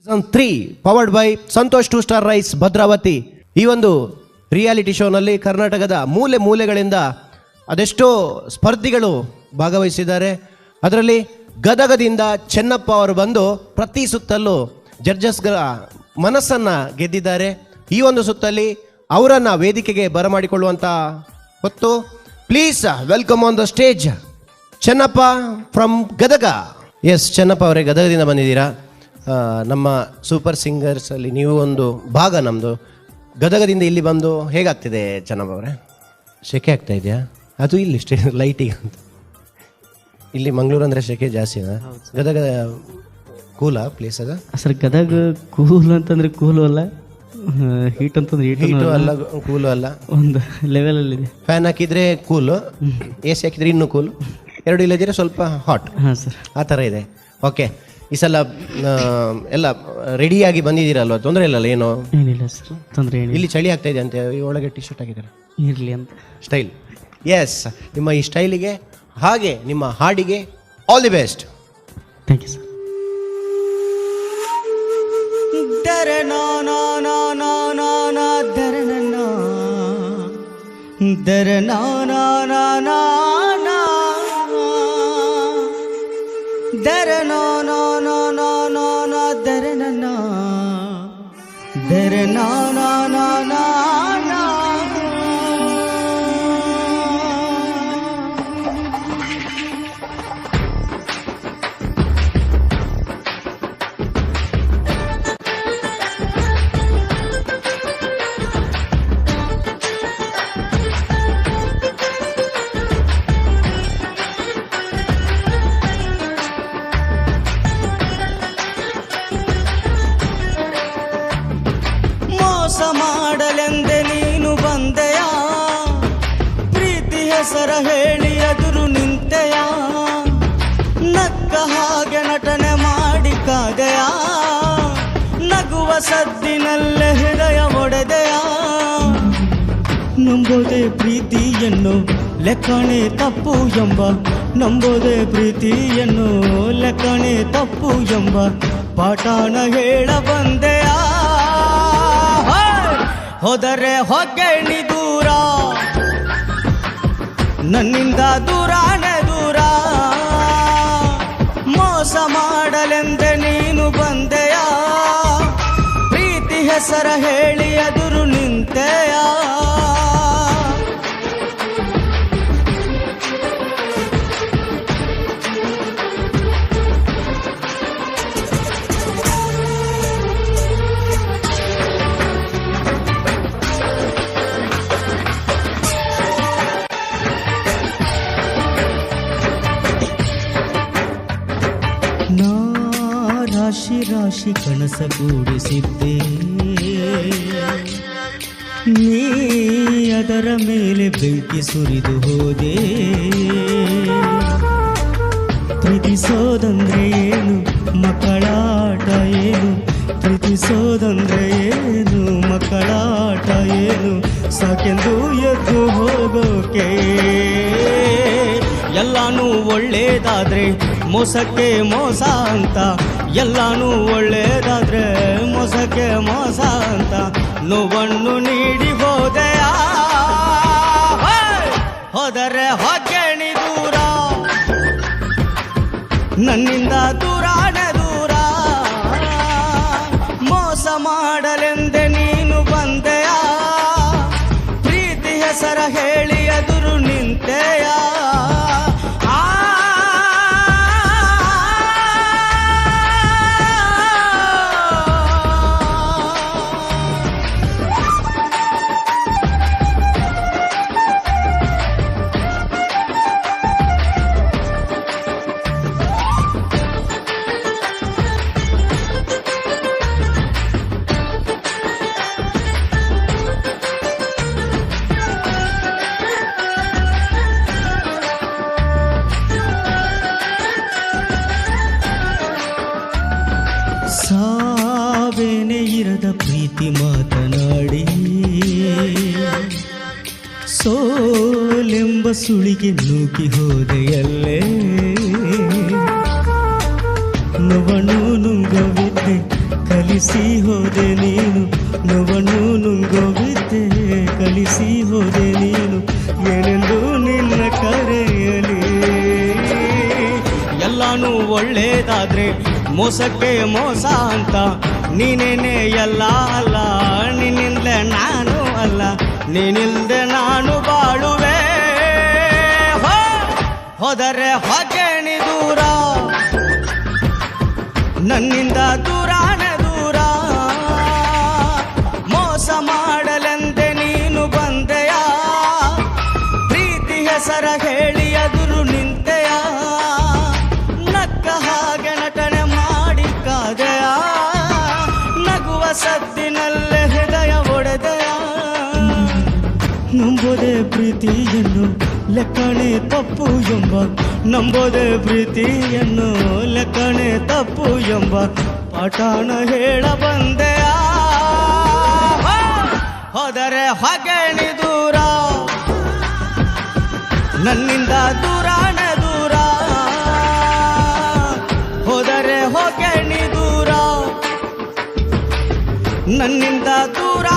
3 powered by Santosh 2 star rice Bhadravati. ಈ ಒಂದು reality ಶೋನಲ್ಲಿ ಕರ್ನಾಟಕದ ಮೂಲೆ ಮೂಲೆಗಳಿಂದ ಅದೆಷ್ಟೋ ಸ್ಪರ್ಧಿಗಳು ಭಾಗವಹಿಸಿದ್ದಾರೆ. ಅದರಲ್ಲಿ ಗದಗದಿಂದ ಚೆನ್ನಪ್ಪ ಅವರು ಬಂದು ಪ್ರತಿ ಸುತ್ತಲ್ಲೂ ಜಡ್ಜಸ್ಗಳ ಮನಸ್ಸನ್ನು ಗೆದ್ದಿದ್ದಾರೆ. ಈ ಒಂದು ಸುತ್ತಲ್ಲಿ ಅವರನ್ನು ವೇದಿಕೆಗೆ ಬರಮಾಡಿಕೊಳ್ಳುವಂಥ ಹೊತ್ತು please welcome on the stage Chennappa from Gadag. Yes, Chennappa ಅವರೇ ಗದಗದಿಂದ ಬಂದಿದ್ದೀರಾ. ನಮ್ಮ ಸೂಪರ್ ಸಿಂಗರ್ಸಲ್ಲಿ ನೀವು ಒಂದು ಭಾಗ. ನಮ್ಮದು ಗದಗದಿಂದ ಇಲ್ಲಿ ಬಂದು ಹೇಗಾಗ್ತಿದೆ ಚೆನ್ನಪ್ಪ ಅವರೇ? ಸೆಕೆ ಆಗ್ತಾ ಇದೆಯಾ? ಅದು ಇಲ್ಲಿ ಲೈಟಿಗೆ ಅಂತ. ಇಲ್ಲಿ ಮಂಗಳೂರು ಅಂದರೆ ಸೆಕೆ ಜಾಸ್ತಿನಾ? ಗದಗ ಕೂಲಾ ಪ್ಲೇಸ್ ಅದ ಸರ್? ಗದಗ ಕೂಲ್ ಅಂತಂದ್ರೆ ಕೂಲು ಅಲ್ಲ, ಹೀಟ್ ಅಂತಂದ್ರೆ ಹೀಟು ಅಲ್ಲ, ಕೂಲು ಅಲ್ಲ, ಒಂದು ಲೆವೆಲಲ್ಲಿದೆ. ಫ್ಯಾನ್ ಹಾಕಿದರೆ ಕೂಲು, AC ಹಾಕಿದರೆ ಇನ್ನೂ ಕೂಲು, ಎರಡು ಇಲ್ಲದಿದ್ರೆ ಸ್ವಲ್ಪ ಹಾಟ್. ಹಾಂ ಸರ್, ಆ ಥರ ಇದೆ. ಓಕೆ, ಈ ಸಲ ಎಲ್ಲ ರೆಡಿಯಾಗಿ ಬಂದಿದ್ದೀರಲ್ವ? ತೊಂದರೆ ಇಲ್ಲಲ್ಲ ಏನೋ? ಏನಿಲ್ಲ ಸರ್, ತೊಂದರೆ ಏನಿಲ್ಲ. ಇಲ್ಲಿ ಚಳಿ ಆಗ್ತಾ ಇದೆ ಅಂತ ಈ ಒಳಗೆ ಟಿ ಶರ್ಟ್ ಹಾಕಿದ್ದಾರೆ, ಇರಲಿ ಅಂತ ಸ್ಟೈಲ್. ಎಸ್, ನಿಮ್ಮ ಈ ಸ್ಟೈಲಿಗೆ ಹಾಗೆ ನಿಮ್ಮ ಹಾಡಿಗೆ all the best. Thank you sir. ಮಾಡಲೆಂದೆ ನೀನು ಬಂದೆಯ, ಪ್ರೀತಿ ಹೆಸರ ಹೇಳಿ ಎದುರು ನಿಂತೆಯ, ನಕ್ಕ ಹಾಗೆ ನಟನೆ ಮಾಡಿ ಕಾದೆಯ, ನಗುವ ಸದ್ದಿನಲ್ಲೇ ಹೃದಯ ಒಡೆದೆಯ. ನಂಬೋದೆ ಪ್ರೀತಿಯನ್ನು ಲೆಕ್ಕಣೆ ತಪ್ಪು ಎಂಬ, ನಂಬೋದೆ ಪ್ರೀತಿಯನ್ನು ಲೆಕ್ಕಣೆ ತಪ್ಪು ಎಂಬ ಪಾಠಾನ ಹೇಳ ಬಂದೆಯ. ಹೋದರೆ ಹೊಗೆಣಿ ದೂರ, ನನ್ನಿಂದ ದೂರಾನೆ ದೂರ, ಮೋಸ ಮಾಡಲೆಂದೆ ನೀನು ಬಂದೆಯ, ಪ್ರೀತಿ ಹೆಸರ ಹೇಳಿ ಎದುರು ನಿಂತೆಯ. ನಾ ರಾಶಿ ರಾಶಿ ಕನಸಗೂಡಿಸಿದ್ದೆ, ನೀ ಅದರ ಮೇಲೆ ಬೆಂಕಿ ಸುರಿದು ಹೋದೆ. ಪ್ರೀತಿಸೋದಂದ್ರೆ ಏನು ಮಕ್ಕಳಾಟ ಏನು, ಪ್ರೀತಿಸೋದಂದ್ರೆ ಏನು ಮಕ್ಕಳಾಟ ಏನು, ಸಾಕೆಂದು ಎದ್ದು ಹೋಗೋಕೆ. ಎಲ್ಲಾನು ಒಳ್ಳೇದಾದ್ರೆ ಮೋಸಕ್ಕೆ ಮೋಸ ಅಂತ, ಎಲ್ಲಾನು ಒಳ್ಳೇದಾದ್ರೆ ಮೋಸಕ್ಕೆ ಮೋಸ ಅಂತ ನೋವನ್ನು ನೀಡಿ ಹೋದೆಯ. ಹೋದರೆ ಹೊಗೆಣಿ ದೂರ, ನನ್ನಿಂದ ದೂರಾನೆ ದೂರ, ಮೋಸ ಮಾಡಲೆಂದೆ ನೀನು ಬಂದೆಯ, ಪ್ರೀತಿ ಹೆಸರ ಹೇಳಿ ಎದುರು ನಿಂತೆಯ. ಸಾವೇನೆ ಇರದ ಪ್ರೀತಿ ಮಾತನಾಡಿ, ಸೋಲೆಂಬ ಸುಳಿಗೆ ನೂಕಿ ಹೋದೆಯಲ್ಲೇ, ನೋವನ್ನು ನುಂಗವಿದ್ದೆ ಕಲಿಸಿ ಹೋದೆ ನೀನು ನೋವನ್ನು ನುಂಗೋವಿದ್ದೆ ಕಲಿಸಿ ಹೋದೆ ನೀನು ಏನೆಂದು ನಿನ್ನ ಕರೆಯಲಿ ಎಲ್ಲಾನು ಒಳ್ಳೇದಾದ್ರೆ ಮೋಸಕ್ಕೆ ಮೋಸ ಅಂತ ನೀನೇನೆ ಎಲ್ಲ ಅಲ್ಲ ನಿನ್ನಿಂದಲೇ ನಾನು ಅಲ್ಲ ನೀನಿಲ್ದೆ ನಾನು ಬಾಳುವೆ ಹೋದರೆ ಹೊಗೆಣಿ ದೂರ ನನ್ನಿಂದ ದೂರಾನೆ ದೂರ ಮೋಸ ಮಾಡಲೆಂದೆ ನೀನು ಬಂದೆಯ ಪ್ರೀತಿ ಹೆಸರ ಹೇಳಿ ಎದುರು ನಿಂತೆಯ ನಕ್ಕ ಹಾಗೆ ನಟನೆ ಮಾಡಿ ಕಾದೆಯ ನಗುವ ಸದ್ದಿನಲ್ಲೇ ಹೃದಯ ಒಡೆದೆಯ ನಂಬೋದೆ ಪ್ರೀತಿಯನ್ನು ಲೆಕ್ಕಣೆ ತಪ್ಪು ಎಂಬ ನಂಬೋದೆ ಪ್ರೀತಿಯನ್ನು ಲೆಕ್ಕಣೆ ತಪ್ಪು ಎಂಬ ಪಾಠಾನ ಹೇಳ ಬಂದೆಯ ಹೋದರೆ ಹೊಗೆಣಿ ದೂರ ನನ್ನಿಂದ ದೂರಾನೆ ದೂರ ಹೋದರೆ ಹೊಗೆಣಿ ದೂರ ನನ್ನಿಂದ ದೂರ